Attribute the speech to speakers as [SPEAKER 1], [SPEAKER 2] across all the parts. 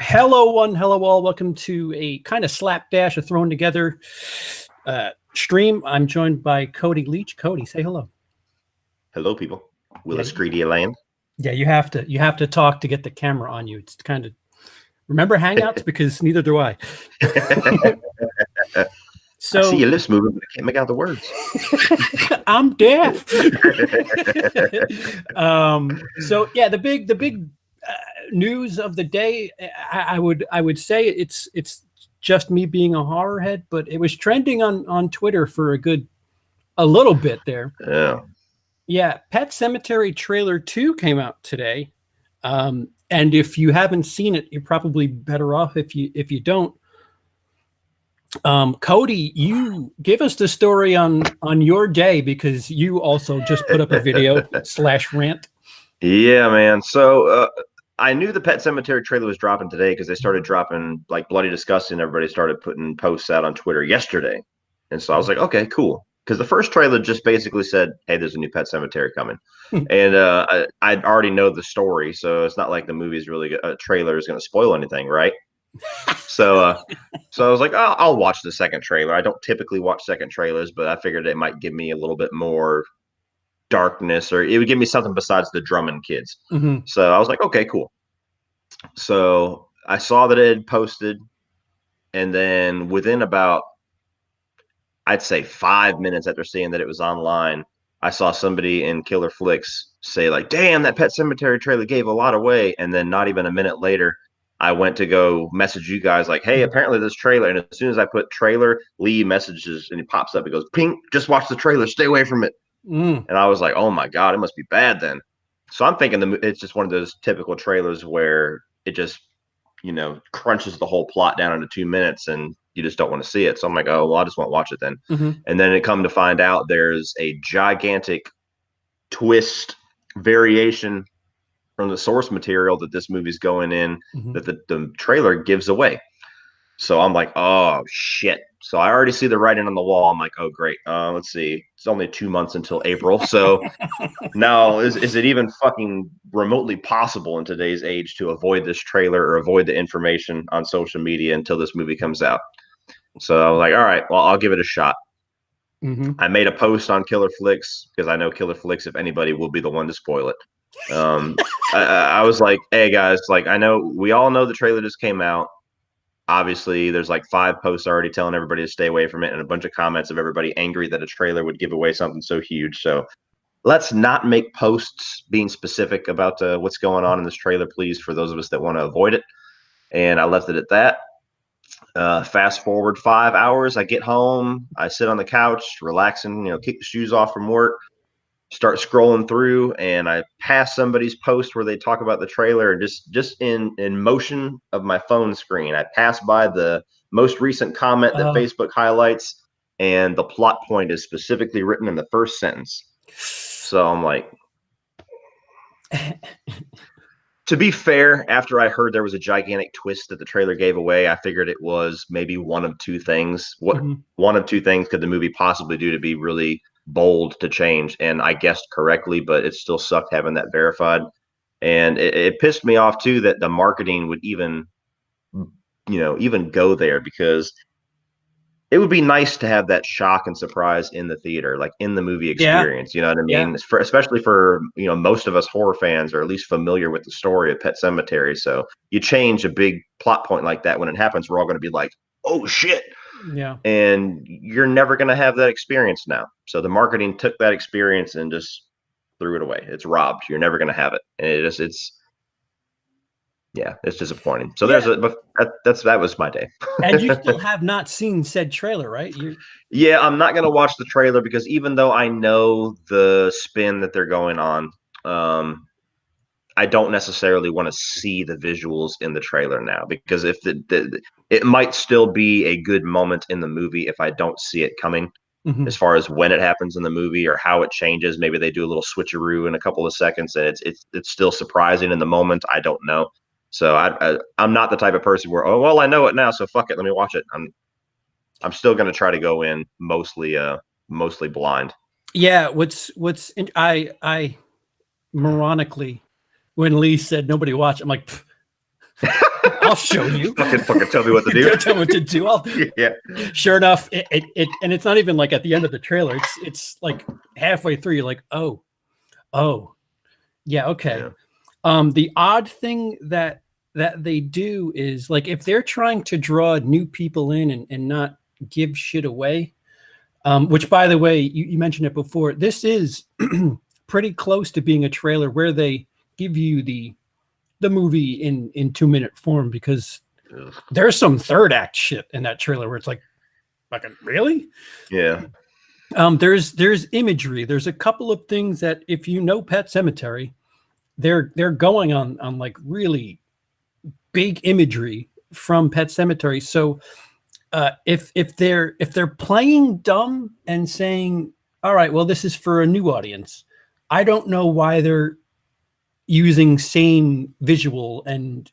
[SPEAKER 1] Hello, one. Hello, all. Welcome to a kind of slapdash, a thrown together stream. I'm joined by Cody Leach. Cody, say hello.
[SPEAKER 2] Hello, people.
[SPEAKER 1] Yeah,
[SPEAKER 2] WILIscredia land.
[SPEAKER 1] yeah. You have to talk to get the camera on you. It's kind of remember Hangouts because neither do I.
[SPEAKER 2] I see
[SPEAKER 1] So
[SPEAKER 2] your lips moving, but I can't make out the words.
[SPEAKER 1] I'm deaf. So yeah, the big news of the day. I would say it's just me being a horror head, but it was trending on Twitter for a little bit there.
[SPEAKER 2] Yeah.
[SPEAKER 1] Yeah, Pet Sematary trailer 2 came out today. And if you haven't seen it, you're probably better off if you don't. Cody, you give us the story on your day because you also just put up a video / rant.
[SPEAKER 2] Yeah, man. So I knew the Pet Sematary trailer was dropping today because they started dropping like Bloody Disgusting. Everybody started putting posts out on Twitter yesterday. And so I was like, okay, cool. Because the first trailer just basically said, hey, there's a new Pet Sematary coming. And I already know the story. So it's not like the movie's really a trailer is going to spoil anything, right? So so I was like, oh, I'll watch the second trailer. I don't typically watch second trailers, but I figured it might give me a little bit more darkness, or it would give me something besides the Drummond kids.
[SPEAKER 1] Mm-hmm.
[SPEAKER 2] So I was like, okay, cool. So I saw that it had posted, and then within about, I'd say 5 minutes after seeing that it was online, I saw somebody in Killer Flicks say like, damn, that Pet Sematary trailer gave a lot away. And then not even a minute later, I went to go message you guys like, hey, apparently this trailer. And as soon as I put trailer, Lee messages and it pops up. It goes, ping, just watch the trailer. Stay away from it.
[SPEAKER 1] Mm.
[SPEAKER 2] And I was like, oh my God, it must be bad then. So I'm thinking it's just one of those typical trailers where it just, crunches the whole plot down into 2 minutes and you just don't want to see it. So I'm like, oh, well, I just won't watch it then.
[SPEAKER 1] Mm-hmm.
[SPEAKER 2] And then it come to find out there's a gigantic twist variation from the source material that this movie's going in that the trailer gives away. So I'm like, oh shit. So I already see the writing on the wall. I'm like, oh great. Let's see. It's only 2 months until April. So now is it even fucking remotely possible in today's age to avoid this trailer or avoid the information on social media until this movie comes out? So I was like, all right, well, I'll give it a shot.
[SPEAKER 1] Mm-hmm.
[SPEAKER 2] I made a post on Killer Flicks because I know Killer Flicks, if anybody, will be the one to spoil it. I was like, hey guys, like I know we all know the trailer just came out. Obviously, there's like 5 posts already telling everybody to stay away from it, and a bunch of comments of everybody angry that a trailer would give away something so huge. So let's not make posts being specific about what's going on in this trailer, please, for those of us that want to avoid it. And I left it at that. Fast forward 5 hours, I get home, I sit on the couch, relaxing, kick the shoes off from work, start scrolling through, and I pass somebody's post where they talk about the trailer, and just in motion of my phone screen, I pass by the most recent comment that Facebook highlights, and the plot point is specifically written in the first sentence. So I'm like, to be fair, after I heard there was a gigantic twist that the trailer gave away, I figured it was maybe one of two things. What one of two things could the movie possibly do to be really bold to change? And I guessed correctly, but it still sucked having that verified. And it pissed me off too that the marketing would even go there, because it would be nice to have that shock and surprise in the theater, like in the movie experience. You know what I mean?
[SPEAKER 1] Yeah.
[SPEAKER 2] Especially for, most of us horror fans are at least familiar with the story of Pet Sematary. So you change a big plot point like that, when it happens, we're all going to be like, oh shit.
[SPEAKER 1] Yeah.
[SPEAKER 2] And you're never going to have that experience now. So the marketing took that experience and just threw it away. It's robbed. You're never going to have it. And it's disappointing. So that was my day.
[SPEAKER 1] And you still have not seen said trailer, right?
[SPEAKER 2] Yeah, I'm not gonna watch the trailer because even though I know the spin that they're going on, I don't necessarily want to see the visuals in the trailer now, because if it might still be a good moment in the movie if I don't see it coming. As far as when it happens in the movie or how it changes, maybe they do a little switcheroo in a couple of seconds, and it's still surprising in the moment. I don't know. So I'm not the type of person where, oh well, I know it now, so fuck it, let me watch it. I'm still going to try to go in mostly blind.
[SPEAKER 1] Yeah. I moronically, when Lee said nobody watched, I'm like, I'll show you.
[SPEAKER 2] fucking tell me what to do.
[SPEAKER 1] Tell me what to do.
[SPEAKER 2] Yeah.
[SPEAKER 1] Sure enough, and it's not even like at the end of the trailer. It's like halfway through. You're like, oh, yeah, okay.
[SPEAKER 2] Yeah.
[SPEAKER 1] The odd thing that they do is like if they're trying to draw new people in and not give shit away. Which, by the way, you mentioned it before. This is pretty close to being a trailer where they give you the movie in 2-minute form, because there's some third act shit in that trailer where it's like, fucking really?
[SPEAKER 2] Yeah.
[SPEAKER 1] There's imagery. There's a couple of things that if you know Pet Sematary, they're going on like really big imagery from Pet Sematary. So if they're playing dumb and saying, all right, well, this is for a new audience, I don't know why they're using same visual and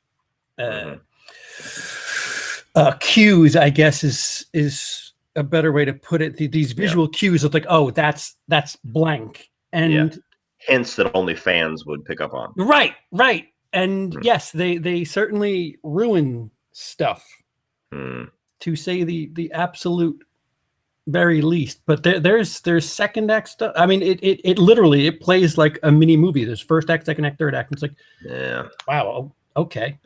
[SPEAKER 1] cues, I guess is a better way to put it. These visual cues of like, oh, that's blank, and
[SPEAKER 2] hints that only fans would pick up on.
[SPEAKER 1] Right. And yes, they certainly ruin stuff, to say the absolute very least. But there's second act stuff. I mean, it literally it plays like a mini movie. There's first act, second act, third act. It's like, wow, okay.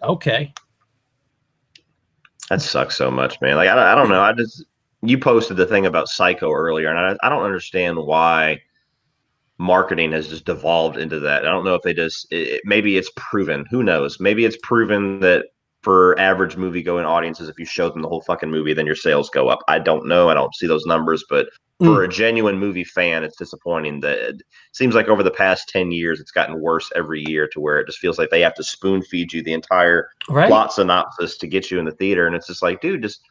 [SPEAKER 2] That sucks so much, man. Like I don't know. You posted the thing about Psycho earlier, and I don't understand why marketing has just devolved into that. I don't know if they just maybe it's proven. Who knows? Maybe it's proven that for average movie going audiences, if you show them the whole fucking movie, then your sales go up. I don't know. I don't see those numbers, but for a genuine movie fan, it's disappointing that it seems like over the past 10 years, it's gotten worse every year to where it just feels like they have to spoon feed you the entire plot synopsis to get you in the theater. And it's just like, dude, just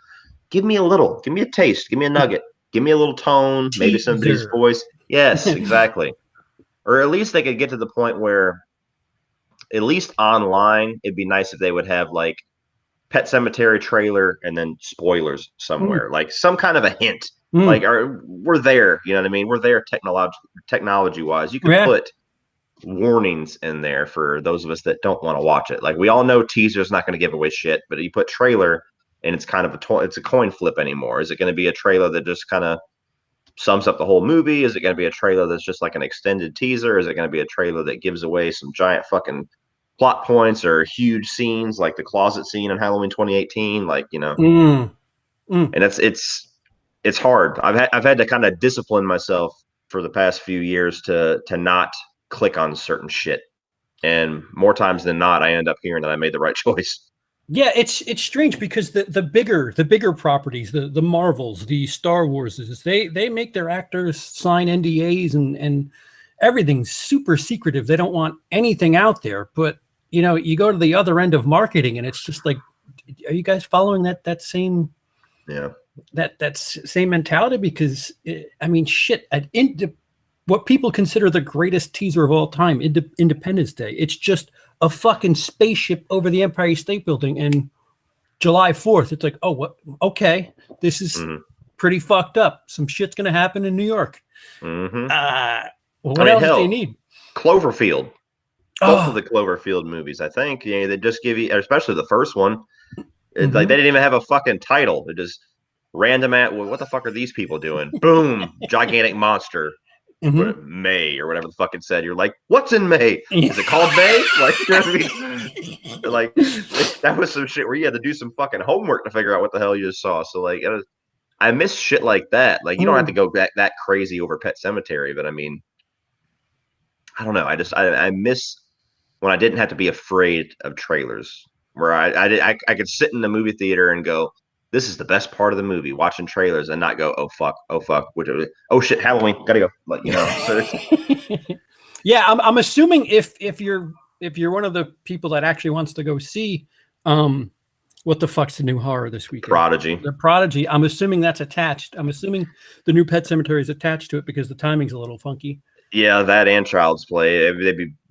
[SPEAKER 2] give me a taste, give me a nugget, give me a little tone, maybe somebody's voice. Yes, exactly. Or at least they could get to the point where, at least online, it'd be nice if they would have like Pet Sematary trailer and then spoilers somewhere, like some kind of a hint. Like, we're there, you know what I mean? We're there technology wise. You can put warnings in there for those of us that don't want to watch it. Like, we all know teaser's not going to give away shit, but you put trailer and it's kind of it's a coin flip anymore. Is it going to be a trailer that just kind of sums up the whole movie? Is it going to be a trailer that's just like an extended teaser? Is it going to be a trailer that gives away some giant fucking plot points or huge scenes like the closet scene in Halloween 2018? Like, you know, and it's hard. I've had to kind of discipline myself for the past few years to not click on certain shit. And more times than not, I end up hearing that I made the right choice.
[SPEAKER 1] Yeah, it's strange because the bigger properties, the Marvels, the Star Warses, they make their actors sign NDAs and everything's super secretive. They don't want anything out there. But you know, you go to the other end of marketing, and it's just like, are you guys following that same that same mentality? Because I mean, shit, what people consider the greatest teaser of all time, Independence Day, it's just a fucking spaceship over the Empire State Building, and July 4th, it's like, oh, what? Okay, this is pretty fucked up. Some shit's gonna happen in New York. Well, what else do you need?
[SPEAKER 2] Cloverfield. Both of the Cloverfield movies, I think, you know, they just give you, especially the first one, like they didn't even have a fucking title. It just random what the fuck are these people doing? Boom, gigantic monster. May or whatever the fuck it said. You're like, what's in May? Is it called May? Like, you know what I mean? Like, that was some shit where you had to do some fucking homework to figure out what the hell you just saw. So like, I miss shit like that. Like, you don't have to go back that crazy over Pet Sematary, but I mean, I don't know. I miss when I didn't have to be afraid of trailers, where I could sit in the movie theater and go, this is the best part of the movie, watching trailers, and not go, oh fuck, oh shit, Halloween, gotta go. Like, you know. So
[SPEAKER 1] yeah, I'm assuming if you're one of the people that actually wants to go see, what the fuck's the new horror this weekend?
[SPEAKER 2] Prodigy.
[SPEAKER 1] The Prodigy. I'm assuming that's attached. I'm assuming the new Pet Sematary is attached to it because the timing's a little funky.
[SPEAKER 2] Yeah, that and Child's Play.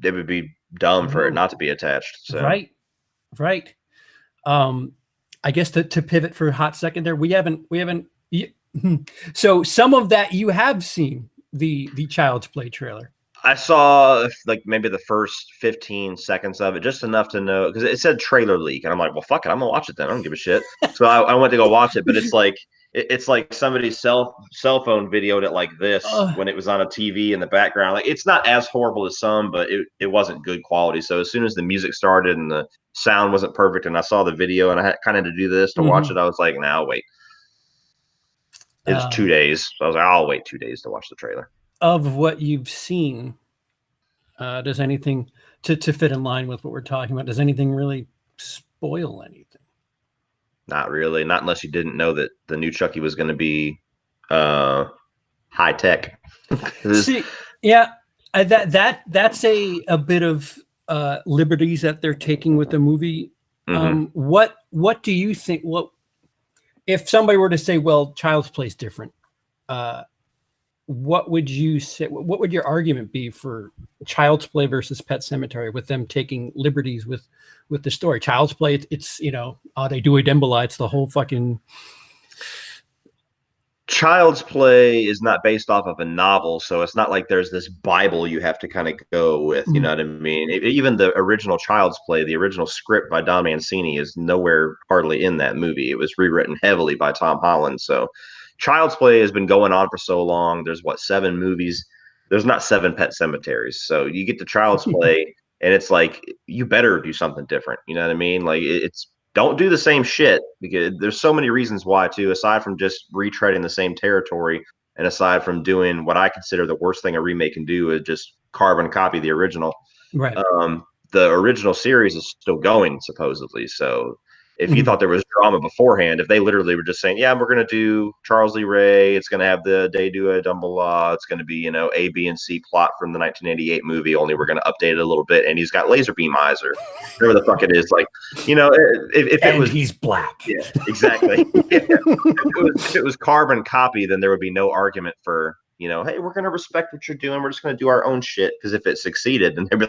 [SPEAKER 2] They would be dumb for it not to be attached. So.
[SPEAKER 1] Right. I guess to pivot for a hot second there, we haven't. So some of that you have seen the Child's Play trailer.
[SPEAKER 2] I saw like maybe the first 15 seconds of it, just enough to know because it said trailer leak, and I'm like, well, fuck it, I'm gonna watch it then. I don't give a shit. So I went to go watch it, but it's like it's like somebody's cell phone videoed it like this when it was on a TV in the background. Like it's not as horrible as some, but it wasn't good quality. So as soon as the music started and the sound wasn't perfect, and I saw the video, and I had kind of to do this to watch it, I was like, nah, I'll wait. It was 2 days, so I was like, I'll wait 2 days to watch the trailer.
[SPEAKER 1] Of what you've seen, does anything to fit in line with what we're talking about? Does anything really spoil anything?
[SPEAKER 2] Not really. Not unless you didn't know that the new Chucky was going to be high tech.
[SPEAKER 1] See, yeah, that's a bit of liberties that they're taking with the movie. What do you think? What if somebody were to say, "Well, Child's Play is different"? What would you say? What would your argument be for Child's Play versus Pet Sematary with them taking liberties with the story? Child's Play, it's they do a Dembala, it's the whole fucking.
[SPEAKER 2] Child's Play is not based off of a novel, so it's not like there's this Bible you have to kind of go with. You know what I mean? Even the original Child's Play, the original script by Don Mancini, is nowhere hardly in that movie. It was rewritten heavily by Tom Holland. So Child's Play has been going on for so long. There's 7 movies. There's not 7 Pet Cemeteries. So you get to Child's Play, and it's like you better do something different. You know what I mean? Like it's don't do the same shit because there's so many reasons why too. Aside from just retreading the same territory, and aside from doing what I consider the worst thing a remake can do is just carbon copy the original.
[SPEAKER 1] Right.
[SPEAKER 2] The original series is still going supposedly. So if you thought there was drama beforehand, if they literally were just saying, yeah, we're going to do Charles Lee Ray, it's going to have the Day Do a Dumbledore, it's going to be, A, B, and C plot from the 1988 movie, only we're going to update it a little bit. And he's got laser beam eyes or whatever the fuck it is. Like, if it was.
[SPEAKER 1] He's black.
[SPEAKER 2] Yeah, exactly. If it was carbon copy, then there would be no argument for, hey, we're going to respect what you're doing. We're just going to do our own shit. Because if it succeeded, then they'd be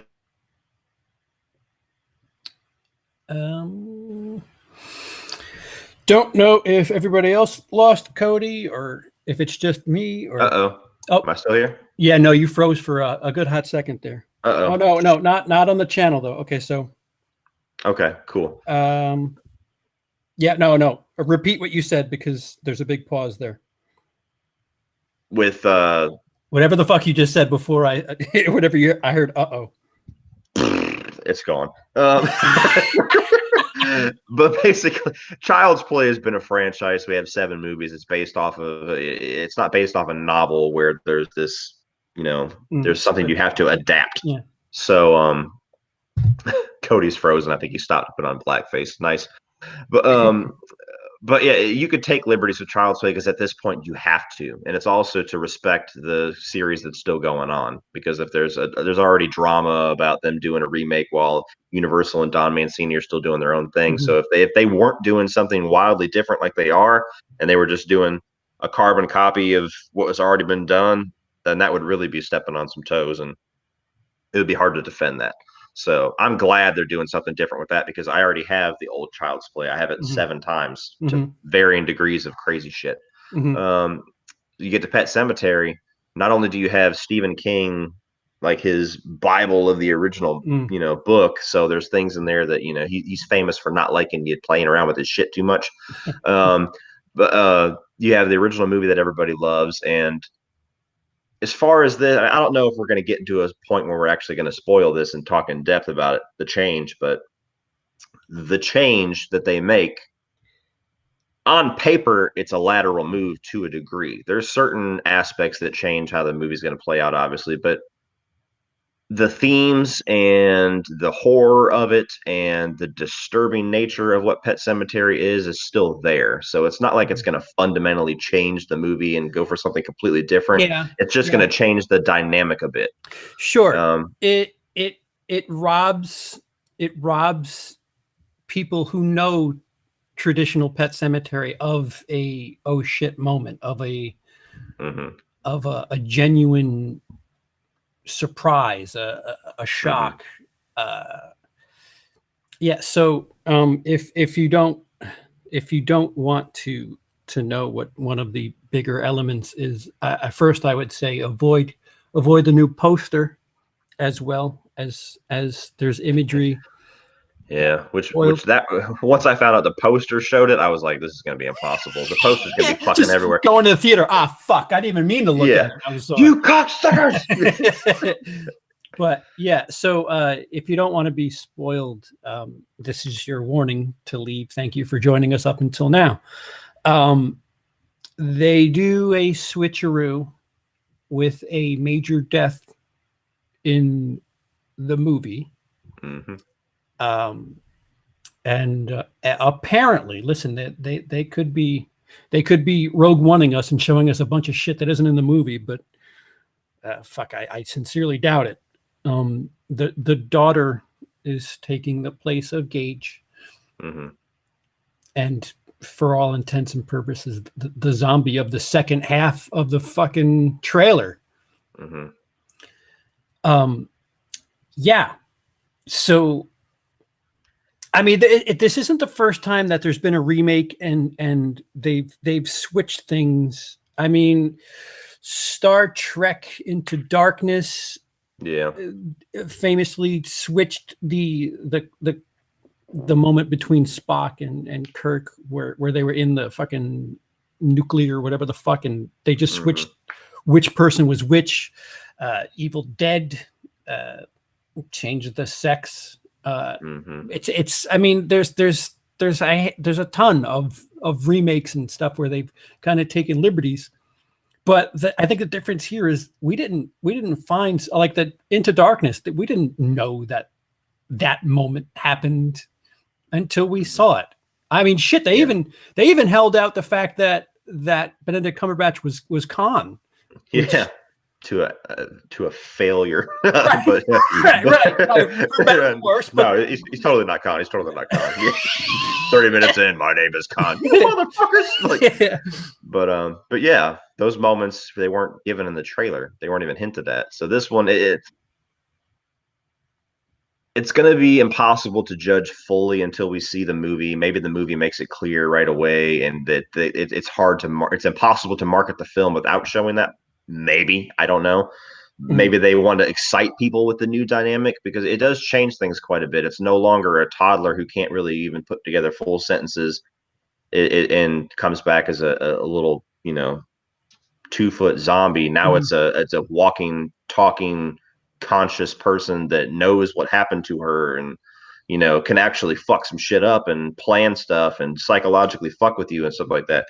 [SPEAKER 1] Don't know if everybody else lost Cody or if it's just me or.
[SPEAKER 2] Oh, am I still here?
[SPEAKER 1] Yeah, no, you froze for a good hot second there. Oh no, not on the channel though. Okay, so.
[SPEAKER 2] Okay, cool.
[SPEAKER 1] Yeah, no. Repeat what you said because there's a big pause there.
[SPEAKER 2] With
[SPEAKER 1] whatever the fuck you just said before I heard
[SPEAKER 2] it's gone. But basically, Child's Play has been a franchise. We have 7 movies. It's based off of. It's not based off a novel where there's this. There's something you have to adapt.
[SPEAKER 1] Yeah.
[SPEAKER 2] So, Cody's frozen. I think he stopped to put on blackface. Nice, but yeah, you could take liberties with Child's Play because at this point you have to, and it's also to respect the series that's still going on. Because if there's already drama about them doing a remake while Universal and Don Mancini are still doing their own thing. So if they weren't doing something wildly different like they are, and they were just doing a carbon copy of what was already been done, then that would really be stepping on some toes, and it would be hard to defend that. So I'm glad they're doing something different with that because I already have the old Child's Play. I have it 7 times to varying degrees of crazy shit. You get to Pet Sematary. Not only do you have Stephen King, like his Bible of the original, book. So there's things in there that, he's famous for not liking you playing around with his shit too much. But you have the original movie that everybody loves. And as far as this, I don't know if we're going to get into a point where we're actually going to spoil this and talk in depth about it, the change, but the change that they make on paper, it's a lateral move to a degree. There's certain aspects that change how the movie's going to play out, obviously, but the themes and the horror of it and the disturbing nature of what Pet Sematary is still there. So it's not like it's going to fundamentally change the movie and go for something completely different.
[SPEAKER 1] Yeah.
[SPEAKER 2] It's just going to change the dynamic a bit.
[SPEAKER 1] Sure. It robs people who know traditional Pet Sematary of a oh shit moment, of a genuine surprise, a shock. So if you don't want to know what one of the bigger elements is, first I would say avoid the new poster as well as there's imagery.
[SPEAKER 2] Yeah, which
[SPEAKER 1] Spoiled.
[SPEAKER 2] that once I found out the poster showed it, I was like, this is gonna be impossible. The poster's gonna be fucking
[SPEAKER 1] Just
[SPEAKER 2] everywhere.
[SPEAKER 1] going to the theater. Ah, fuck! I didn't even mean to look at
[SPEAKER 2] Yeah,
[SPEAKER 1] it. I was saw
[SPEAKER 2] you cocksuckers.
[SPEAKER 1] it. But yeah, so if you don't want to be spoiled, this is your warning to leave. Thank you for joining us up until now. They do a switcheroo with a major death in the movie.
[SPEAKER 2] Mm-hmm.
[SPEAKER 1] And apparently, listen, they could be Rogue Oneing us and showing us a bunch of shit that isn't in the movie, but fuck, I sincerely doubt it. The daughter is taking the place of Gage, and for all intents and purposes, the zombie of the second half of the fucking trailer. Yeah. So, I mean, this isn't the first time that there's been a remake, and they've switched things. I mean, Star Trek Into Darkness, famously switched the moment between Spock and Kirk, where they were in the fucking nuclear, whatever the fuck, and they just switched which person was which. Evil Dead changed the sex. It's I mean, there's a ton of remakes and stuff where they've kind of taken liberties. But I think the difference here is we didn't find, like, the Into Darkness, that we didn't know that moment happened until we saw it. I mean, shit, they even held out the fact that Benedict Cumberbatch was Khan.
[SPEAKER 2] Which, to a failure.
[SPEAKER 1] Right,
[SPEAKER 2] but
[SPEAKER 1] right. For better or worse, but
[SPEAKER 2] no, he's totally not Khan. He's totally not Khan. 30 minutes in, my name is Khan. You motherfuckers! Like, but yeah, those moments, they weren't given in the trailer. They weren't even hinted at. So this one, it's going to be impossible to judge fully until we see the movie. Maybe the movie makes it clear right away, and that it's hard to it's impossible to market the film without showing that. Maybe, I don't know. Maybe they want to excite people with the new dynamic, because it does change things quite a bit. It's no longer a toddler who can't really even put together full sentences, and comes back as a little 2-foot zombie. Now it's a walking, talking, conscious person that knows what happened to her, and can actually fuck some shit up and plan stuff and psychologically fuck with you and stuff like that.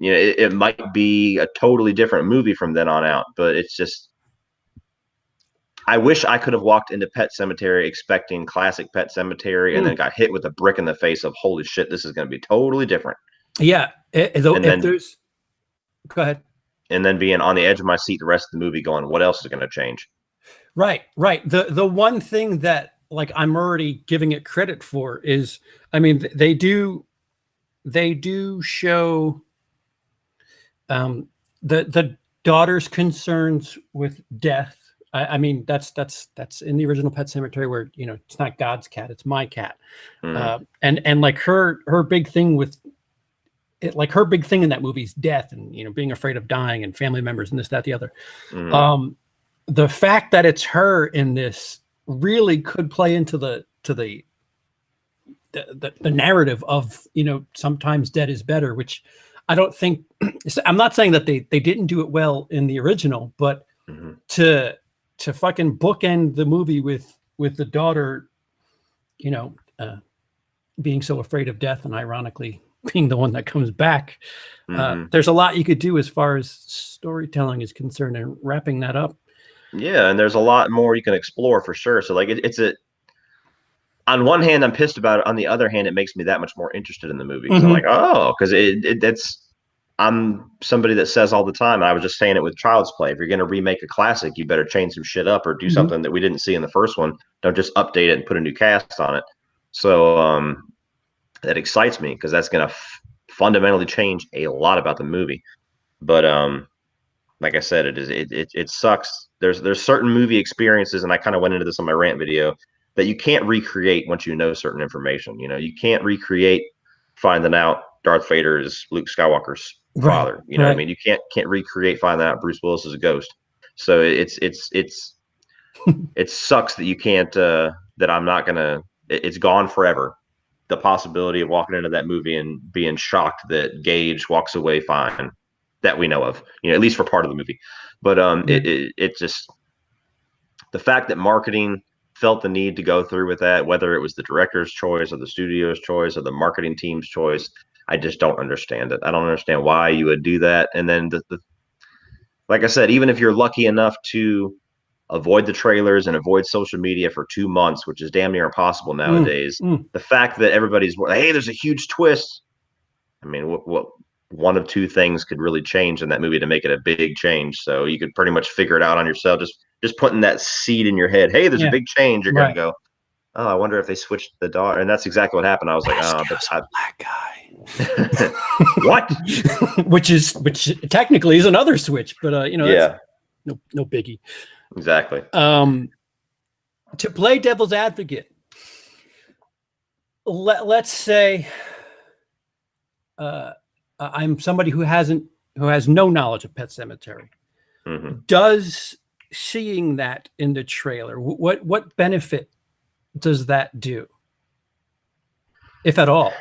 [SPEAKER 2] It might be a totally different movie from then on out, but it's just, I wish I could have walked into Pet Sematary expecting classic Pet Sematary and then got hit with a brick in the face of, holy shit, this is going to be totally different.
[SPEAKER 1] Yeah. Go ahead.
[SPEAKER 2] And then being on the edge of my seat the rest of the movie going, what else is going to change?
[SPEAKER 1] Right. The one thing that, like, I'm already giving it credit for is, I mean, they do show the daughter's concerns with death. I mean, that's in the original Pet Sematary, where it's not God's cat, it's my cat. And like her big thing with it, like her big thing in that movie is death, and being afraid of dying, and family members, and this, that, the other. The fact that it's her in this really could play into the narrative of, sometimes dead is better, which I don't think, I'm not saying that they didn't do it well in the original, but to fucking bookend the movie with the daughter, being so afraid of death, and ironically being the one that comes back, there's a lot you could do as far as storytelling is concerned, and wrapping that up.
[SPEAKER 2] Yeah, and there's a lot more you can explore for sure. So, like, on one hand, I'm pissed about it. On the other hand, it makes me that much more interested in the movie. I'm like, because I'm somebody that says all the time, and I was just saying it with Child's Play, if you're going to remake a classic, you better change some shit up or do something that we didn't see in the first one. Don't just update it and put a new cast on it. So that excites me, because that's going to fundamentally change a lot about the movie. But like I said, it sucks. There's certain movie experiences, and I kind of went into this on my rant video, that you can't recreate once you know certain information. You can't recreate finding out Darth Vader is Luke Skywalker's father. What I mean? You can't recreate finding out Bruce Willis is a ghost. So it's it sucks that you can't that I'm not gonna. It's gone forever. The possibility of walking into that movie and being shocked that Gage walks away fine, that we know of, at least for part of the movie. But it just, the fact that marketing felt the need to go through with that, whether it was the director's choice or the studio's choice or the marketing team's choice, I just don't understand it. I don't understand why you would do that. And then like I said, even if you're lucky enough to avoid the trailers and avoid social media for 2 months, which is damn near impossible nowadays, the fact that everybody's, hey, there's a huge twist. I mean, what one of two things could really change in that movie to make it a big change? So you could pretty much figure it out on yourself. Just putting that seed in your head. Hey, there's a big change. You're gonna go, oh, I wonder if they switched the daughter. And that's exactly what happened. I was like, oh, but
[SPEAKER 1] a black guy.
[SPEAKER 2] What?
[SPEAKER 1] which technically is another switch, but that's no biggie.
[SPEAKER 2] Exactly.
[SPEAKER 1] To play devil's advocate, let's say I'm somebody who has no knowledge of Pet Sematary. Does seeing that in the trailer, what benefit does that do, if at all?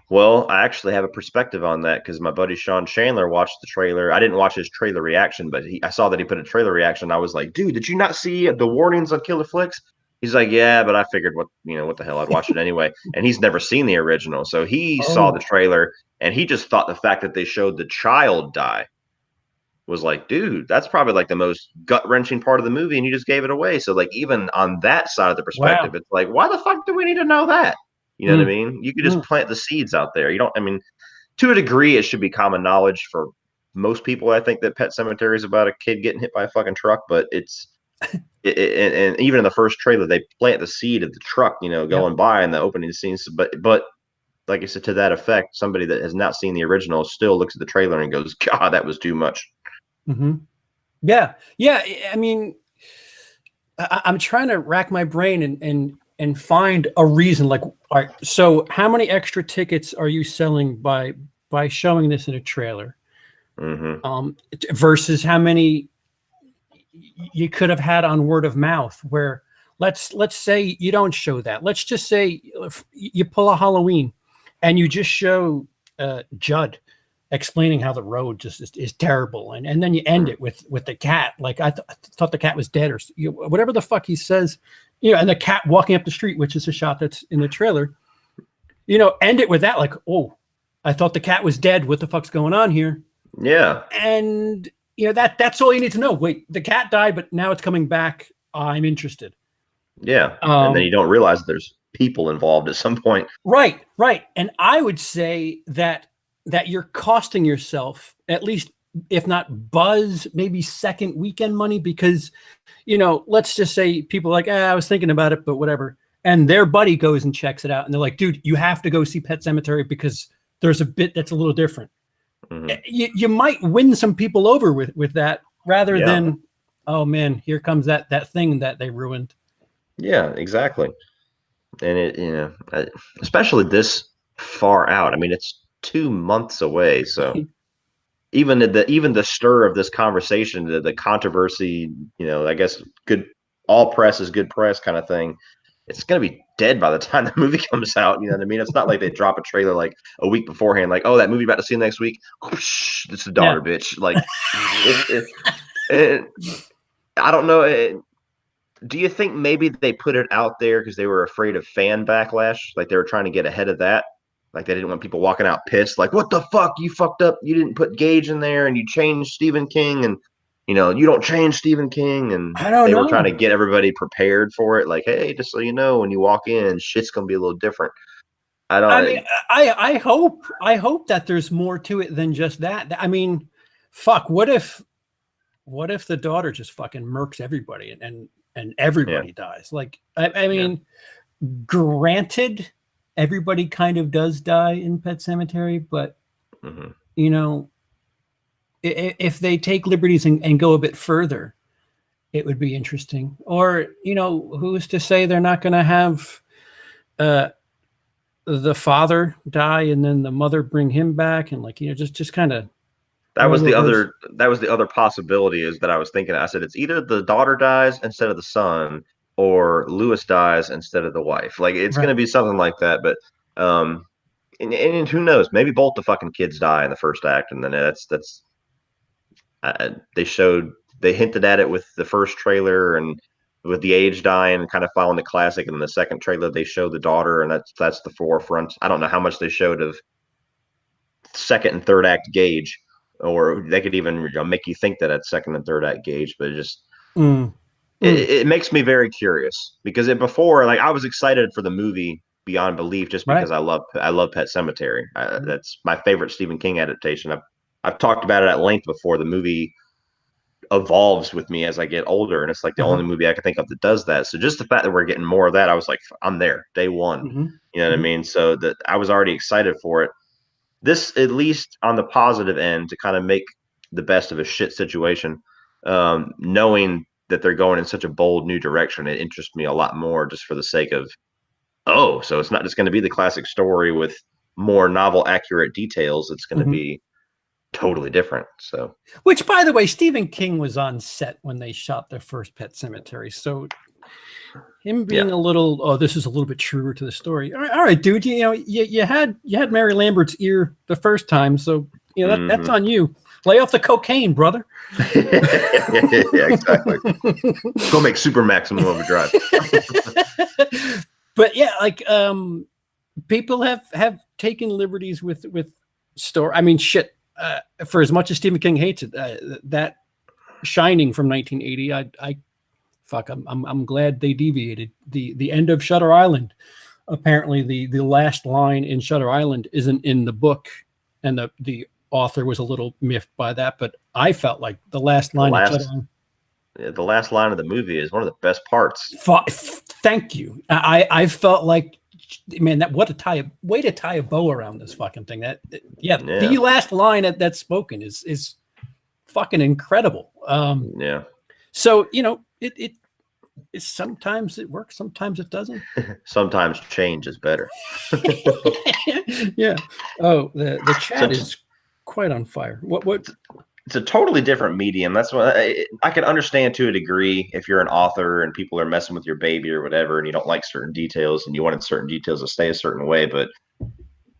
[SPEAKER 2] Well, I actually have a perspective on that because my buddy Sean Chandler watched the trailer. I didn't watch his trailer reaction, but I saw that he put a trailer reaction. I was like, dude, did you not see the warnings on Killer Flicks? He's like, yeah, but I figured what the hell, I'd watch it anyway. And he's never seen the original. So he saw the trailer and he just thought the fact that they showed the child die was like, dude, that's probably like the most gut-wrenching part of the movie, and you just gave it away. So like, even on that side of the perspective, it's like, why the fuck do we need to know that? You know what I mean? You could just plant the seeds out there. You don't, I mean, to a degree, it should be common knowledge for most people. I think that Pet Sematary is about a kid getting hit by a fucking truck, but and even in the first trailer, they plant the seed of the truck, going by in the opening scenes. But like I said, to that effect, somebody that has not seen the original still looks at the trailer and goes, God, that was too much.
[SPEAKER 1] Yeah. I mean, I'm trying to rack my brain and find a reason. Like, all right, so how many extra tickets are you selling by showing this in a trailer? Versus how many you could have had on word of mouth, where let's say you don't show that. Let's just say you pull a Halloween and you just show Judd explaining how the road just is terrible, and then you end it with the cat. Like I thought the cat was dead, or whatever the fuck he says, and the cat walking up the street, which is a shot that's in the trailer. End it with that, like, oh, I thought the cat was dead. What the fuck's going on here?
[SPEAKER 2] Yeah.
[SPEAKER 1] And that's all you need to know. Wait, the cat died, but now it's coming back. I'm interested.
[SPEAKER 2] Yeah. And then you don't realize there's people involved at some point.
[SPEAKER 1] Right. And I would say that you're costing yourself, at least, if not buzz, maybe second weekend money, because, let's just say people are like, I was thinking about it, but whatever. And their buddy goes and checks it out. And they're like, dude, you have to go see Pet Sematary because there's a bit that's a little different. You might win some people over with that, rather than, oh man, here comes that thing that they ruined.
[SPEAKER 2] Yeah, exactly. And it, especially this far out. I mean, it's 2 months away. So even the stir of this conversation, the controversy, I guess all press is good press kind of thing. It's going to be dead by the time the movie comes out. You know what I mean? It's not like they drop a trailer like a week beforehand, like, oh, that movie about to see next week. Whoosh, it's the daughter, bitch. Like, I don't know. Do you think maybe they put it out there because they were afraid of fan backlash? Like they were trying to get ahead of that? Like they didn't want people walking out pissed, like, what the fuck? You fucked up. You didn't put Gage in there and you changed Stephen King, and you don't change Stephen King. And they were trying to get everybody prepared for it. Like, hey, just so you know, when you walk in, shit's going to be a little different.
[SPEAKER 1] I mean, I hope that there's more to it than just that. I mean, fuck, what if the daughter just fucking murks everybody and everybody dies? Like, I mean, granted, everybody kind of does die in Pet Sematary, but if they take liberties and go a bit further, it would be interesting. Or who's to say they're not going to have the father die and then the mother bring him back, and like just kind of
[SPEAKER 2] That was the
[SPEAKER 1] Hers.
[SPEAKER 2] other. That was the other possibility is that I was thinking. I said it's either the daughter dies instead of the son, or Lewis dies instead of the wife. Like it's going
[SPEAKER 1] Right.
[SPEAKER 2] to be something like that. But and who knows? Maybe both the fucking kids die in the first act, and then that's they showed they hinted at it with the first trailer and with the age dying and kind of following the classic. And in the second trailer, they showed the daughter, and that's the forefront. I don't know how much they showed of second and third act Gage, or they could even make you think that at second and third act Gage, but it just
[SPEAKER 1] Mm. Mm.
[SPEAKER 2] it makes me very curious because before, like I was excited for the movie Beyond Belief just
[SPEAKER 1] Right.
[SPEAKER 2] because I love Pet Sematary. That's my favorite Stephen King adaptation. I've talked about it at length before. The movie evolves with me as I get older, and it's like the
[SPEAKER 1] Uh-huh.
[SPEAKER 2] only movie I can think of that does that. So just the fact that we're getting more of that, I was like, I'm there, day one.
[SPEAKER 1] Mm-hmm.
[SPEAKER 2] You know what I
[SPEAKER 1] Mm-hmm.
[SPEAKER 2] mean? So that I was already excited for it. This, at least on the positive end, to kind of make the best of a shit situation, knowing that they're going in such a bold new direction, it interests me a lot more just for the sake of, oh, so it's not just going to be the classic story with more novel, accurate details. It's going to
[SPEAKER 1] Mm-hmm.
[SPEAKER 2] be totally different. So,
[SPEAKER 1] Which, by the way, Stephen King was on set when they shot their first Pet Cemetery. So him
[SPEAKER 2] yeah.
[SPEAKER 1] being a little, oh, this is a little bit truer to the story. All right, dude. You had Mary Lambert's ear the first time, so that's on you. Lay off the cocaine, brother.
[SPEAKER 2] Yeah, exactly. Go make super maximum overdrive.
[SPEAKER 1] But yeah, like people have taken liberties with story. I mean, shit. For as much as Stephen King hates it, that Shining from 1980, I fuck. I'm glad they deviated. The end of Shutter Island. Apparently, the last line in Shutter Island isn't in the book, and the author was a little miffed by that. But I felt like the last
[SPEAKER 2] The
[SPEAKER 1] line in Shutter
[SPEAKER 2] last
[SPEAKER 1] Island.
[SPEAKER 2] the last line of the movie is one of the best parts.
[SPEAKER 1] Thank you. I felt like, man, that way to tie a bow around this fucking thing.
[SPEAKER 2] Yeah.
[SPEAKER 1] The last line that's spoken is fucking incredible.
[SPEAKER 2] Yeah.
[SPEAKER 1] So it sometimes it works, sometimes it doesn't.
[SPEAKER 2] Sometimes change is better.
[SPEAKER 1] Yeah. Oh, the chat
[SPEAKER 2] So
[SPEAKER 1] is quite on fire. What?
[SPEAKER 2] it's a totally different medium. That's what I can understand to a degree if you're an author and people are messing with your baby or whatever, and you don't like certain details and you wanted certain details to stay a certain way. But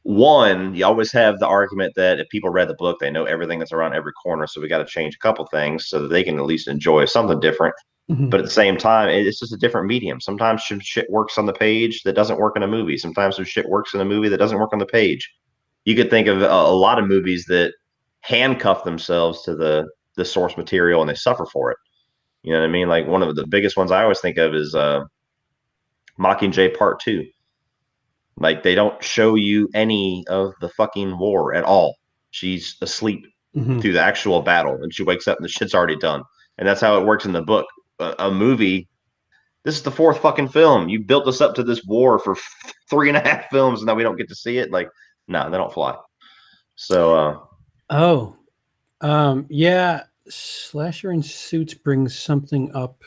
[SPEAKER 2] one, you always have the argument that if people read the book, they know everything that's around every corner. So we got to change a couple things so that they can at least enjoy something different.
[SPEAKER 1] Mhm.
[SPEAKER 2] But at the same time, it's just a different medium. Sometimes shit works on the page that doesn't work in a movie. Sometimes some shit works in a movie that doesn't work on the page. You could think of a lot of movies that handcuff themselves to the source material and they suffer for it. You know what I mean? Like one of the biggest ones I always think of is Mockingjay Part Two. Like they don't show you any of the fucking war at all. She's asleep
[SPEAKER 1] Mhm.
[SPEAKER 2] through the actual battle, and she wakes up and the shit's already done. And that's how it works in the book. A movie. This is the fourth fucking film. You built us up to this war for 3.5 films, and now we don't get to see it. Like, no, they don't fly. So,
[SPEAKER 1] Oh, yeah. Slasher in Suits brings something up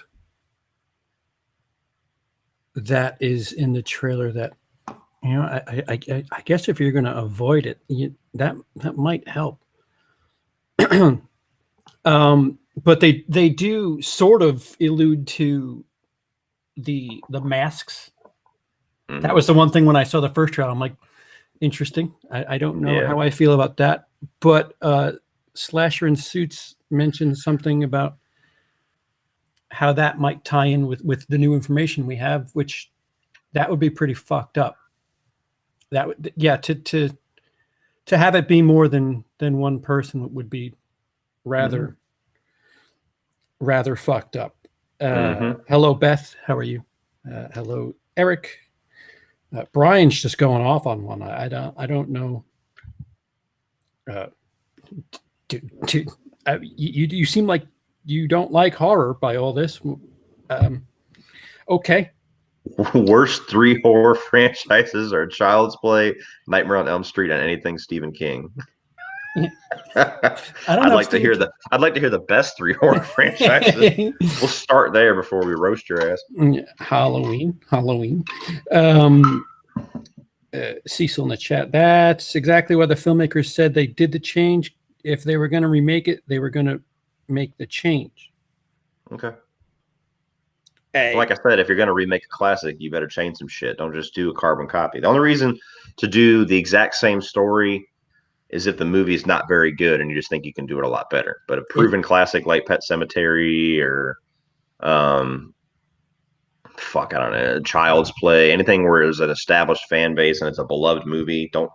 [SPEAKER 1] that is in the trailer that I guess if you're going to avoid it, that might help. But they do sort of allude to the masks. That was the one thing when I saw the first trailer, I'm like, interesting. I don't know
[SPEAKER 2] yeah.
[SPEAKER 1] how I feel about that. But Slasher in Suits mentioned something about how that might tie in with the new information we have, which that would be pretty fucked up. That would, yeah, to have it be more than one person would be rather fucked up. Hello, Beth. How are you? Hello, Eric. Brian's just going off on one. I don't know. Dude, you seem like you don't like horror by all this. Okay.
[SPEAKER 2] Worst 3 horror franchises are Child's Play, Nightmare on Elm Street, and anything Stephen King.
[SPEAKER 1] I don't
[SPEAKER 2] I'd
[SPEAKER 1] know.
[SPEAKER 2] like to hear the best 3 horror franchises. We'll start there before we roast your ass.
[SPEAKER 1] Halloween. Cecil in the chat. That's exactly what the filmmakers said. They did the change if they were going to remake it, they were going to make the change.
[SPEAKER 2] Okay.
[SPEAKER 1] Hey.
[SPEAKER 2] Like I said, if you're going to remake a classic, you better change some shit. Don't just do a carbon copy. The only reason to do the exact same story is if the movie is not very good and you just think you can do it a lot better. But a proven classic like Pet Sematary or I don't know, Child's Play, anything where there's an established fan base and it's a beloved movie, don't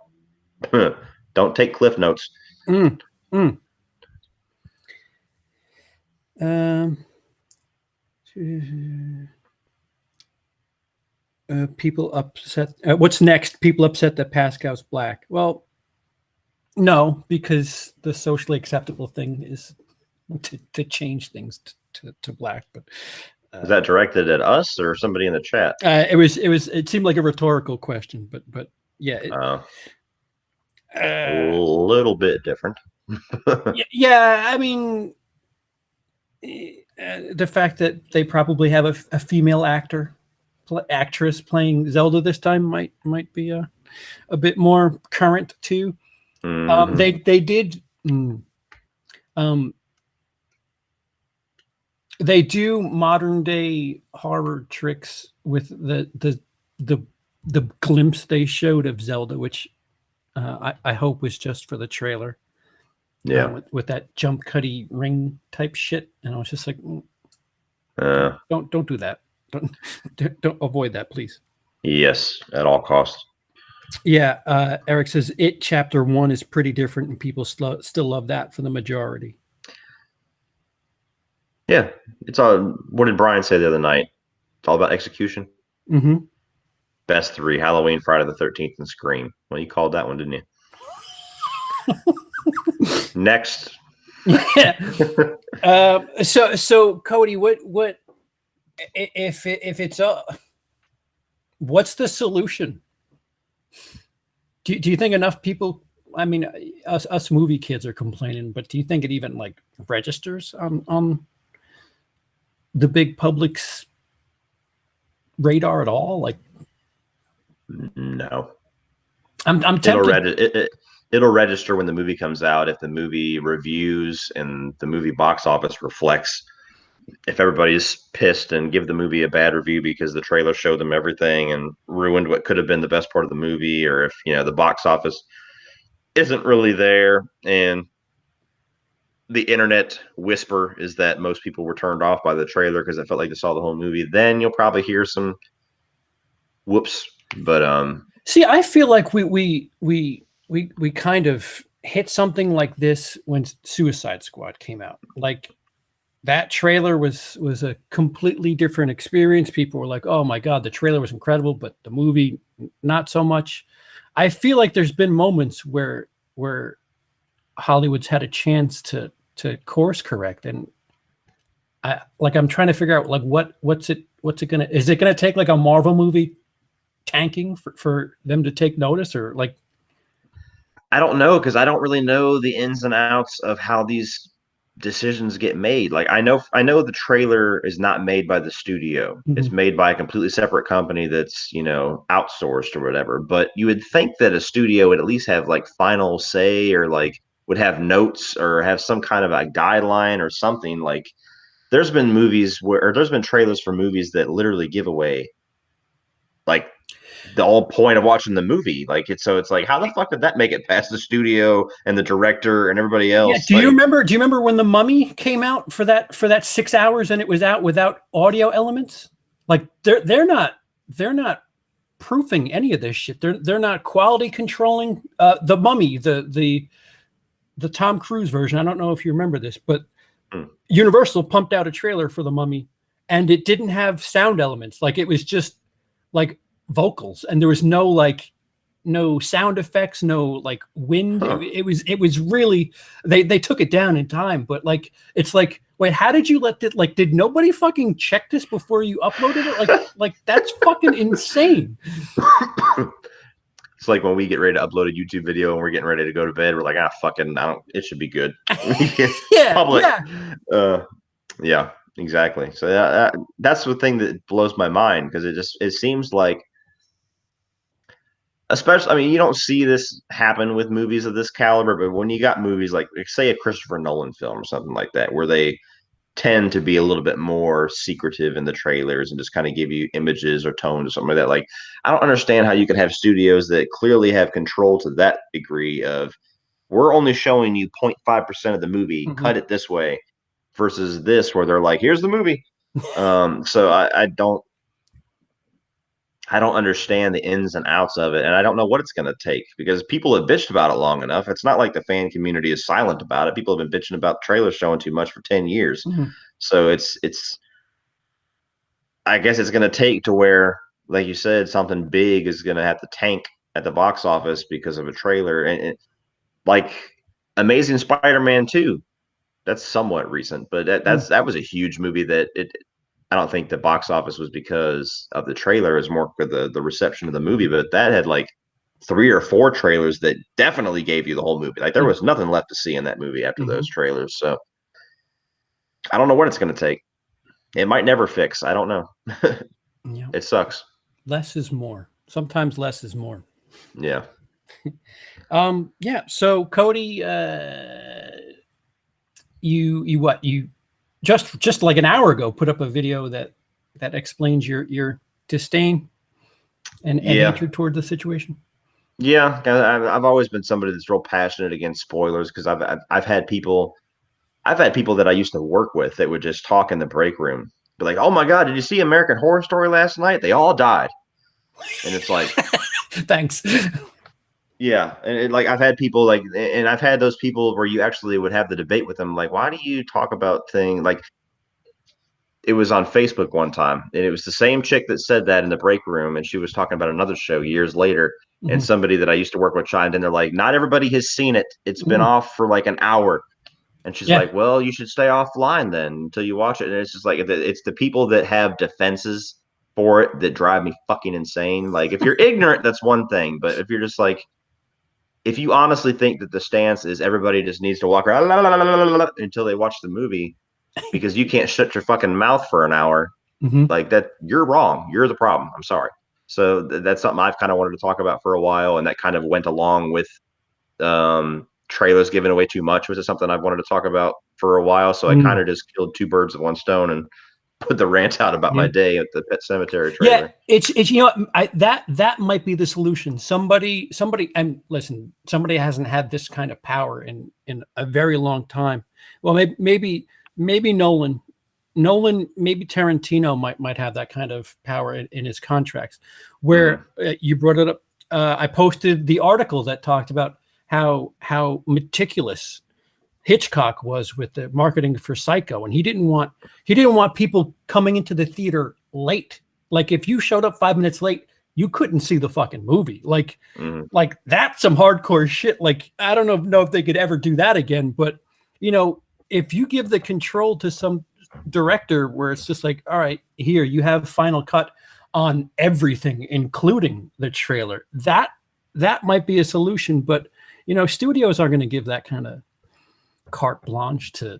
[SPEAKER 2] take cliff notes.
[SPEAKER 1] People upset. What's next? People upset that Pascal's black. Well, no, because the socially acceptable thing is to change things to black. But
[SPEAKER 2] is that directed at us or somebody in the chat?
[SPEAKER 1] It seemed like a rhetorical question, but yeah,
[SPEAKER 2] a little bit different.
[SPEAKER 1] Yeah, I mean, the fact that they probably have a female actress playing Zelda this time might be a bit more current too.
[SPEAKER 2] Mm-hmm.
[SPEAKER 1] They did. They do modern day horror tricks with the glimpse they showed of Zelda, which I hope was just for the trailer.
[SPEAKER 2] Yeah,
[SPEAKER 1] with that jump cutty ring type shit, and I was just like, don't do that. Don't avoid that, please.
[SPEAKER 2] Yes, at all costs.
[SPEAKER 1] Yeah, Eric says It Chapter 1 is pretty different, and people still love that for the majority.
[SPEAKER 2] Yeah, it's all. What did Brian say the other night? It's all about execution.
[SPEAKER 1] Mm-hmm.
[SPEAKER 2] Best three: Halloween, Friday the 13th, and Scream. Well, you called that one, didn't you? Next.
[SPEAKER 1] Yeah. So Cody, what if it's what's the solution? Do you think enough people? I mean, us movie kids are complaining, but do you think it even like registers on the big public's radar at all? Like,
[SPEAKER 2] no.
[SPEAKER 1] I'm tempted.
[SPEAKER 2] It'll register when the movie comes out. If the movie reviews and the movie box office reflects, if everybody's pissed and give the movie a bad review because the trailer showed them everything and ruined what could have been the best part of the movie, or if the box office isn't really there and the internet whisper is that most people were turned off by the trailer because it felt like they saw the whole movie, then you'll probably hear some whoops. But
[SPEAKER 1] see, I feel like we kind of hit something like this when Suicide Squad came out. Like that trailer was a completely different experience. People were like, "Oh my god, the trailer was incredible," but the movie not so much. I feel like there's been moments where Hollywood's had a chance to course correct, and I'm trying to figure out like what's it gonna, is it gonna take like a Marvel movie tanking for them to take notice, or like
[SPEAKER 2] I don't know, because I don't really know the ins and outs of how these decisions get made. Like I know the trailer is not made by the studio.
[SPEAKER 1] Mm-hmm.
[SPEAKER 2] It's made by a completely separate company that's, outsourced or whatever. But you would think that a studio would at least have like final say, or like would have notes or have some kind of a guideline or something. Like there's been trailers for movies that literally give away like the whole point of watching the movie. Like it's like, how the fuck did that make it past the studio and the director and everybody else?
[SPEAKER 1] Yeah. Do you remember when The Mummy came out for that 6 hours and it was out without audio elements? Like they're not proofing any of this shit. They're not quality controlling. The Mummy, the Tom Cruise version. I don't know if you remember this, but Universal pumped out a trailer for The Mummy, and it didn't have sound elements. Like it was just like vocals, and there was no sound effects, no like wind. It was really, they took it down in time, but like it's like, wait, how did you let it, like did nobody fucking check this before you uploaded it? Like that's fucking insane.
[SPEAKER 2] It's like when we get ready to upload a YouTube video and we're getting ready to go to bed, we're like, it should be good.
[SPEAKER 1] Yeah,
[SPEAKER 2] public.
[SPEAKER 1] Yeah.
[SPEAKER 2] Yeah, exactly. So that's the thing that blows my mind, because it seems like especially, I mean, you don't see this happen with movies of this caliber, but when you got movies like say a Christopher Nolan film or something like that, where they tend to be a little bit more secretive in the trailers and just kind of give you images or tones or something like that. Like, I don't understand how you can have studios that clearly have control to that degree of we're only showing you 0.5% of the movie, cut it this way, versus this where they're like, here's the movie. So I don't understand the ins and outs of it, and I don't know what it's going to take because people have bitched about it long enough. It's not like the fan community is silent about it. People have been bitching about trailers showing too much for 10 years. So it's I guess it's going to take to where, like you said, something big is going to have to tank at the box office because of a trailer, and like Amazing Spider-Man 2, that's somewhat recent, but that was a huge movie that I don't think the box office was because of the trailer. It was more for the reception of the movie, but that had like 3 or 4 trailers that definitely gave you the whole movie. Like there was nothing left to see in that movie after those trailers. So I don't know what it's going to take. It might never fix. I don't know.
[SPEAKER 1] Yeah.
[SPEAKER 2] It sucks.
[SPEAKER 1] Less is more. Sometimes less is more.
[SPEAKER 2] Yeah.
[SPEAKER 1] Yeah. So Cody, you just like an hour ago put up a video that explains your disdain and hatred toward the situation.
[SPEAKER 2] Yeah, I've always been somebody that's real passionate against spoilers because I've had people that I used to work with that would just talk in the break room, be like, "Oh my God, did you see American Horror Story last night? They all died," and it's like,
[SPEAKER 1] thanks.
[SPEAKER 2] yeah, and like I've had people like, and I've had those people where you actually would have the debate with them, like, why do you talk about things like it was on Facebook one time, and it was the same chick that said that in the break room, and she was talking about another show years later, and somebody that I used to work with chimed in. They're like, "Not everybody has seen it. It's been off for like an hour." And she's like, "Well, you should stay offline then until you watch it." And it's just like it's the people that have defenses for it that drive me fucking insane. Like if you're ignorant, that's one thing, but if you're just like, if you honestly think that the stance is everybody just needs to walk around la, la, la, la, la, la, until they watch the movie because you can't shut your fucking mouth for an hour, like that, you're wrong. You're the problem. I'm sorry. So that's something I've kind of wanted to talk about for a while, and that kind of went along with trailers giving away too much, which is something I've wanted to talk about for a while. So I kind of just killed 2 birds with one stone and put the rant out about my day at the Pet Sematary trailer.
[SPEAKER 1] Yeah, it's that might be the solution. Somebody, and listen, somebody hasn't had this kind of power in a very long time. Well, maybe Nolan, maybe Tarantino might have that kind of power in his contracts. Where you brought it up, I posted the article that talked about how meticulous Hitchcock was with the marketing for Psycho, and he didn't want people coming into the theater late. Like if you showed up 5 minutes late, you couldn't see the fucking movie. Like that's some hardcore shit. Like I don't know if they could ever do that again, but if you give the control to some director where it's just like, all right, here you have final cut on everything, including the trailer, that might be a solution. But studios are going to give that kind of carte blanche to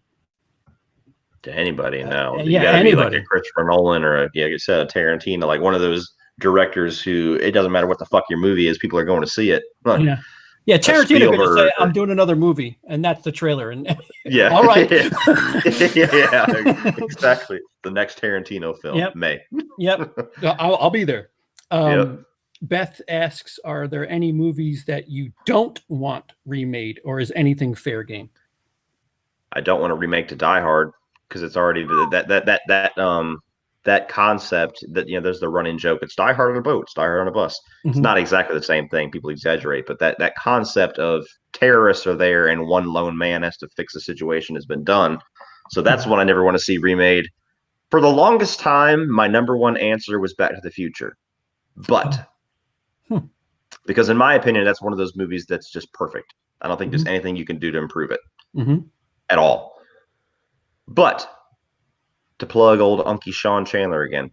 [SPEAKER 2] anybody now.
[SPEAKER 1] Yeah,
[SPEAKER 2] you gotta
[SPEAKER 1] anybody.
[SPEAKER 2] be like a Christopher Nolan or like you said, a Tarantino, like one of those directors who it doesn't matter what the fuck your movie is, people are going to see it.
[SPEAKER 1] Yeah, Tarantino could just say,
[SPEAKER 2] Spielberg
[SPEAKER 1] "I'm doing another movie," and that's the trailer. And
[SPEAKER 2] yeah,
[SPEAKER 1] all right,
[SPEAKER 2] yeah, exactly. The next Tarantino film, May.
[SPEAKER 1] Yep, I'll be there.
[SPEAKER 2] Yep.
[SPEAKER 1] Beth asks, "Are there any movies that you don't want remade, or is anything fair game?"
[SPEAKER 2] I don't want to remake to Die Hard because it's already that concept that there's the running joke. It's Die Hard on a boat. It's Die Hard on a bus. It's not exactly the same thing. People exaggerate, but that concept of terrorists are there and one lone man has to fix the situation has been done. So that's one I never want to see remade. For the longest time, my number one answer was Back to the Future, but because in my opinion, that's one of those movies that's just perfect. I don't think there's anything you can do to improve it at all. But to plug old Unky Sean Chandler again,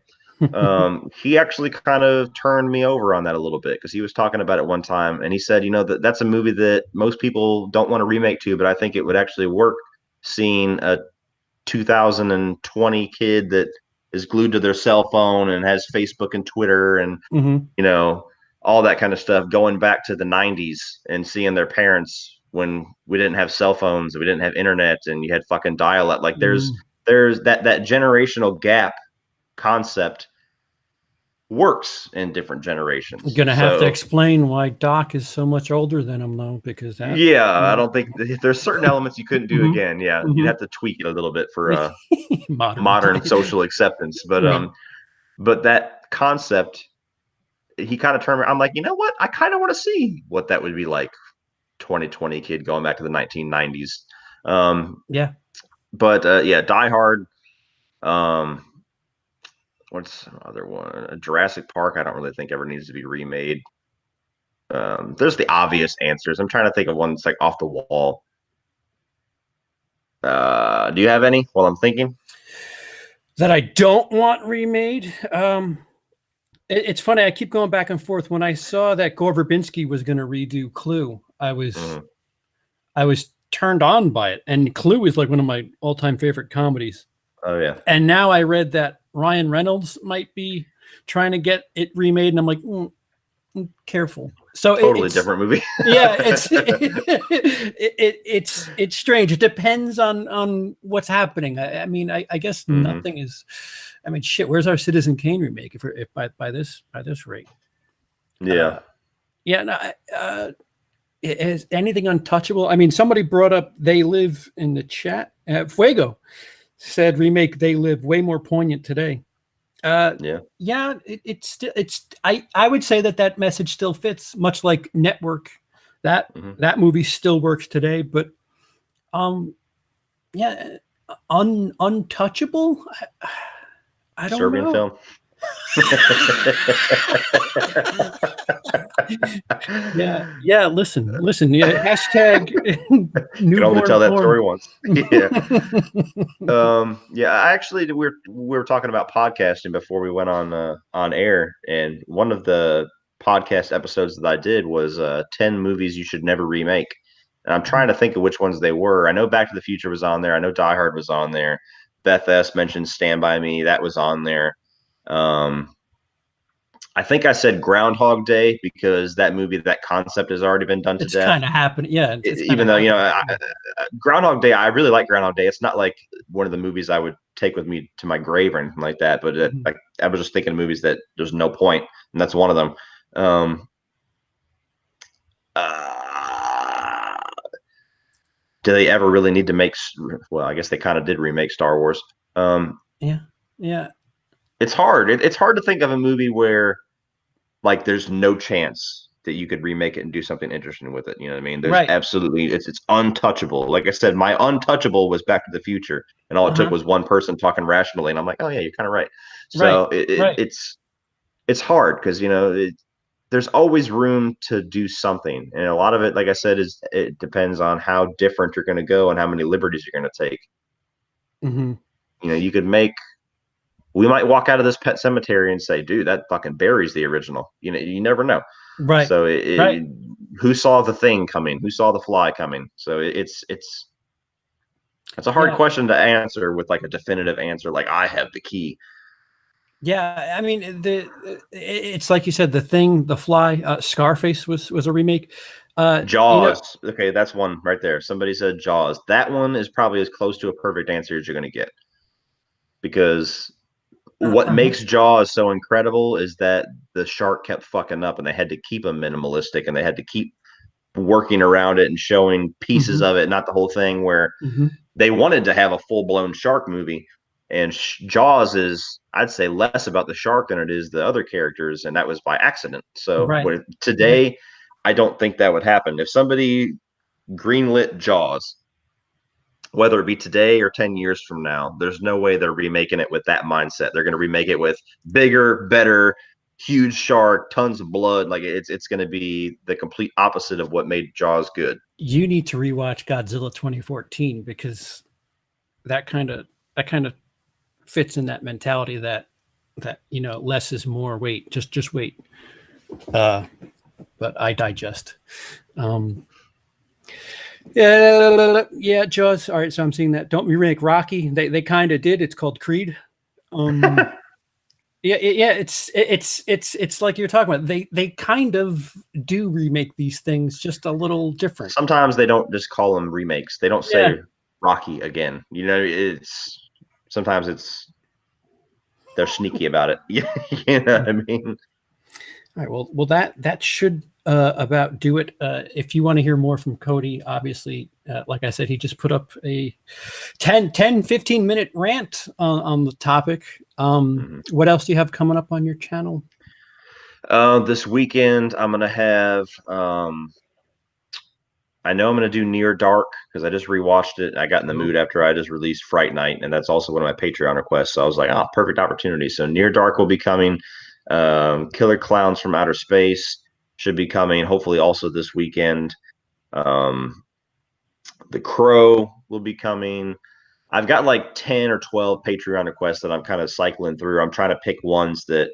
[SPEAKER 2] he actually kind of turned me over on that a little bit because he was talking about it one time and he said, that's a movie that most people don't want to remake to, but I think it would actually work seeing a 2020 kid that is glued to their cell phone and has Facebook and Twitter and, all all that kind of stuff, going back to the 90s and seeing their parents when we didn't have cell phones, we didn't have internet, and you had fucking dial-up. Like there's that generational gap concept works in different generations.
[SPEAKER 1] Gonna have to
[SPEAKER 2] So
[SPEAKER 1] explain why Doc is so much older than him, though, because that.
[SPEAKER 2] yeah, I don't think there's certain elements you couldn't do again. Yeah, you'd
[SPEAKER 1] Mhm.
[SPEAKER 2] have to tweak it a little bit for
[SPEAKER 1] modern.
[SPEAKER 2] modern social acceptance.
[SPEAKER 1] Right.
[SPEAKER 2] But that concept, he kind of turned. I'm like, you know what? I kind of want to see what that would be like. 2020 kid going back to the 1990s.
[SPEAKER 1] Yeah.
[SPEAKER 2] But yeah, Die Hard. Um, what's another one? Jurassic Park. I don't really think ever needs to be remade. There's the obvious answers. I'm trying to think of one that's like off the wall. Do you have any while I'm thinking?
[SPEAKER 1] That I don't want remade. It's funny. I keep going back and forth. When I saw that Gore Verbinski was going to redo Clue, I was turned on by it. And Clue is like one of my all-time favorite comedies.
[SPEAKER 2] Oh yeah.
[SPEAKER 1] And now I read that Ryan Reynolds might be trying to get it remade, and I'm like, careful. So
[SPEAKER 2] Totally different movie.
[SPEAKER 1] Yeah, it's strange. It depends on what's happening. I mean, I guess nothing is. I mean, shit. Where's our Citizen Kane remake? If by this rate,
[SPEAKER 2] Yeah.
[SPEAKER 1] yeah. No, is anything untouchable? I mean, somebody brought up They Live in the chat. Fuego said remake They Live way more poignant today.
[SPEAKER 2] Yeah.
[SPEAKER 1] It's still I would say that message still fits, much like Network. That movie still works today, but yeah, untouchable. I don't
[SPEAKER 2] Serbian
[SPEAKER 1] know.
[SPEAKER 2] film.
[SPEAKER 1] Yeah. Listen. Yeah. Hashtag
[SPEAKER 2] Can only tell that story
[SPEAKER 1] porn.
[SPEAKER 2] once. Yeah. Yeah. I actually we were talking about podcasting before we went on air, and one of the podcast episodes that I did was 10 movies you should never remake. And I'm trying to think of which ones they were. I know Back to the Future was on there. I know Die Hard was on there. Beth S mentioned Stand By Me. That was on there. I think I said Groundhog Day because that movie, that concept has already been done to
[SPEAKER 1] It's
[SPEAKER 2] death.
[SPEAKER 1] kind of happening. Yeah, it's kind
[SPEAKER 2] Even
[SPEAKER 1] of
[SPEAKER 2] though, you know, Groundhog Day, I really like Groundhog Day. It's not like one of the movies I would take with me to my grave or anything like that. But I was just thinking of movies that there's no point, and that's one of them. Do they ever really need to make? Well, I guess they kind of did remake Star Wars.
[SPEAKER 1] Yeah.
[SPEAKER 2] It's hard. It's hard to think of a movie where like there's no chance that you could remake it and do something interesting with it. You know what I mean? There's absolutely it's untouchable. Like I said, my untouchable was Back to the Future, and all it took was one person talking rationally, and I'm like, oh yeah, you're kind of right. So it's hard because, you know, there's always room to do something, and a lot of it, like I said, is it depends on how different you're going to go and how many liberties you're going to take. You know, you could make. We might walk out of this Pet Sematary and say, dude, that fucking buries the original. You know, you never know.
[SPEAKER 1] Right.
[SPEAKER 2] So who saw the thing coming? Who saw the fly coming? So it's a hard question to answer with like a definitive answer. Like I have the key.
[SPEAKER 1] Yeah, I mean, it's like you said, The Thing, The Fly, Scarface was a remake.
[SPEAKER 2] Jaws. Okay, that's one right there. Somebody said Jaws. That one is probably as close to a perfect answer as you're going to get. Because what makes Jaws so incredible is that the shark kept fucking up, and they had to keep him minimalistic, and they had to keep working around it and showing pieces of it, not the whole thing, where they wanted to have a full-blown shark movie. And Jaws is, I'd say, less about the shark than it is the other characters, and that was by accident. So today, I don't think that would happen. If somebody greenlit Jaws, whether it be today or 10 years from now, there's no way they're remaking it with that mindset. They're going to remake it with bigger, better, huge shark, tons of blood. Like it's going to be the complete opposite of what made Jaws good.
[SPEAKER 1] You need to rewatch Godzilla 2014 because that kind of fits in that mentality that you know, less is more. Wait, just wait. But I digest. Yeah, Jaws. All right, so I'm seeing that. Don't remake Rocky. They kind of did. It's called Creed. Yeah. It's like you're talking about. They kind of do remake these things just a little different.
[SPEAKER 2] Sometimes they don't just call them remakes. They don't
[SPEAKER 1] Yeah.
[SPEAKER 2] say Rocky again. You know, it's sometimes they're sneaky about it. You know what I mean?
[SPEAKER 1] All right. Well, that should about do it. If you want to hear more from Cody, obviously, like I said, he just put up a 15-minute rant on the topic. What else do you have coming up on your channel?
[SPEAKER 2] This weekend I'm gonna have. I know I'm gonna do Near Dark because I just rewatched it. I got in the mood after I just released Fright Night, and that's also one of my Patreon requests. So I was like, oh, perfect opportunity. So Near Dark will be coming. Killer Clowns from Outer Space should be coming. Hopefully, also this weekend. Um, The Crow will be coming. I've got like 10 or 12 Patreon requests that I'm kind of cycling through. I'm trying to pick ones that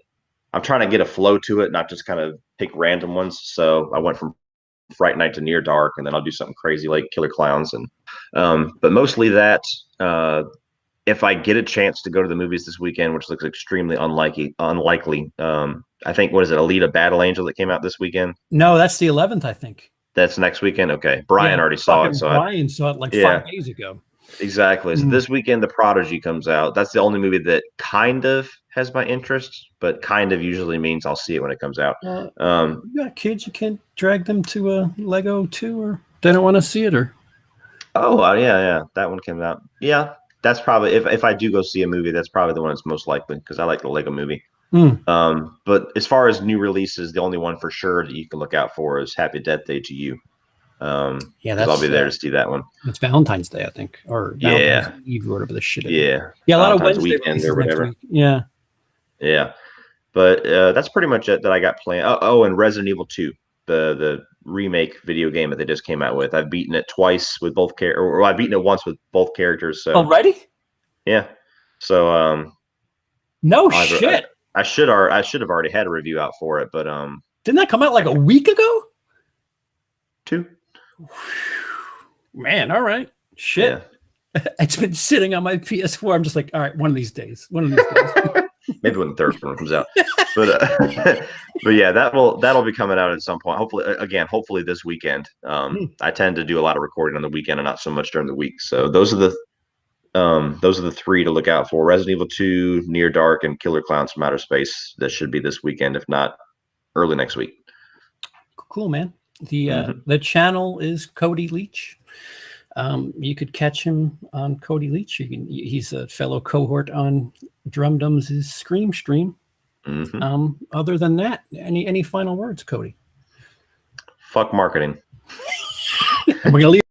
[SPEAKER 2] I'm trying to get a flow to it, not just kind of pick random ones. So I went from Fright Night to Near Dark, and then I'll do something crazy like Killer Clowns. And but mostly that. If I get a chance to go to the movies this weekend, which looks extremely unlikely, I think what is it, Alita Battle Angel that came out this weekend?
[SPEAKER 1] No, that's the 11th, I think.
[SPEAKER 2] That's next weekend. Okay,
[SPEAKER 1] Yeah,
[SPEAKER 2] Brian already saw it,
[SPEAKER 1] fucking
[SPEAKER 2] so
[SPEAKER 1] Brian saw it like
[SPEAKER 2] yeah,
[SPEAKER 1] 5 days ago.
[SPEAKER 2] exactly. So this weekend, The Prodigy comes out. That's the only movie that kind of has my interest, but kind of usually means I'll see it when it comes out.
[SPEAKER 1] You got kids, you can't drag them to a Lego 2, or they don't want to see it, or
[SPEAKER 2] Oh, yeah, that one came out. Yeah, that's probably if I do go see a movie, that's probably the one that's most likely because I like the Lego Movie. But as far as new releases, the only one for sure that you can look out for is Happy Death Day to You.
[SPEAKER 1] yeah,
[SPEAKER 2] Because I'll be there to see that one.
[SPEAKER 1] It's Valentine's Day, I think, or Valentine's
[SPEAKER 2] Yeah,
[SPEAKER 1] Eve, or whatever the shit.
[SPEAKER 2] yeah,
[SPEAKER 1] Yeah, a lot of
[SPEAKER 2] Valentine's
[SPEAKER 1] Wednesday
[SPEAKER 2] weekend or
[SPEAKER 1] releases next
[SPEAKER 2] whatever.
[SPEAKER 1] week. Yeah.
[SPEAKER 2] Yeah, but that's pretty much it that I got planned. And Resident Evil 2, the remake video game that they just came out with. I've beaten it twice with both or I've beaten it once with both characters. So
[SPEAKER 1] Already?
[SPEAKER 2] yeah, so
[SPEAKER 1] No
[SPEAKER 2] I
[SPEAKER 1] shit.
[SPEAKER 2] I should have already had a review out for it, but
[SPEAKER 1] Didn't that come out like a week ago?
[SPEAKER 2] 2.
[SPEAKER 1] Man, all right. Shit.
[SPEAKER 2] Yeah.
[SPEAKER 1] It's been sitting on my PS4. I'm just like, all right, one of these days.
[SPEAKER 2] Maybe when the third one comes out, but but yeah, that'll be coming out at some point. Hopefully this weekend. I tend to do a lot of recording on the weekend and not so much during the week. So those are the three to look out for: Resident Evil 2, Near Dark, and Killer Clowns from Outer Space. That should be this weekend, if not early next week.
[SPEAKER 1] Cool, man. The channel is Cody Leach. You could catch him on Cody Leach. He's a fellow cohort on Drum Dum's Scream Stream. Other than that, any final words, Cody?
[SPEAKER 2] Fuck marketing.
[SPEAKER 1] And we're gonna leave.